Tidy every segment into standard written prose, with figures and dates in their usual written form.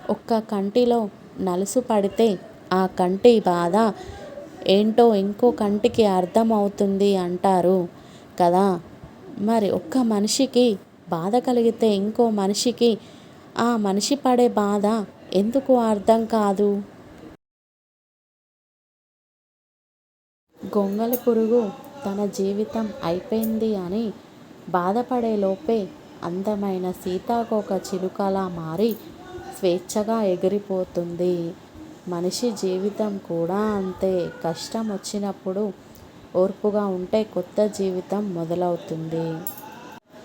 ఒక్క కంటిలో నలుసు పడితే ఆ కంటి బాధ ఏంటో ఇంకో కంటికి అర్థమవుతుంది అంటారు కదా. మరి ఒక్క మనిషికి బాధ కలిగితే ఇంకో మనిషికి ఆ మనిషి పడే బాధ ఎందుకు అర్థం కాదు? గొంగళి పురుగు తన జీవితం అయిపోయింది అని బాధపడే లోపే అందమైన సీతాకోక చిలుకలా మారి స్వేచ్ఛగా ఎగిరిపోతుంది. మనిషి జీవితం కూడా అంతే. కష్టం వచ్చినప్పుడు ఓర్పుగా ఉంటే కొత్త జీవితం మొదలవుతుంది.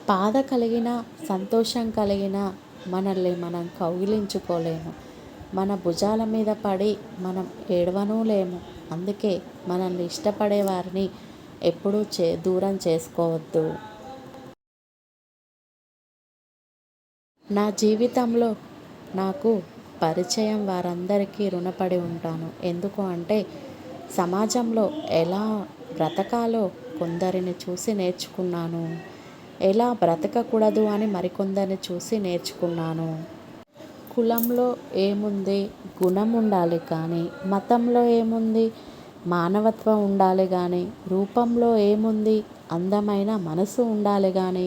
బాధ కలిగినా సంతోషం కలిగినా మనల్ని మనం కౌగిలించుకోలేము. మన భుజాల మీద పడి మనం ఏడవనూ లేము. అందుకే మనల్ని ఇష్టపడే వారిని ఎప్పుడూ దూరం చేసుకోవద్దు. నా జీవితంలో నాకు పరిచయం వారందరికీ రుణపడి ఉంటాను. ఎందుకు అంటే సమాజంలో ఎలా బ్రతకాలో కొందరిని చూసి నేర్చుకున్నాను. ఎలా బ్రతకకూడదు అని మరికొందరిని చూసి నేర్చుకున్నాను. కులంలో ఏముంది, గుణం ఉండాలి కానీ, మతంలో ఏముంది, మానవత్వం ఉండాలి కానీ, రూపంలో ఏముంది, అందమైన మనసు ఉండాలి కానీ,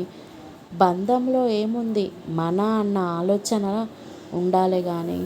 బంధంలో ఏముంది, మన అన్న ఆలోచన ఉండాలి కానీ,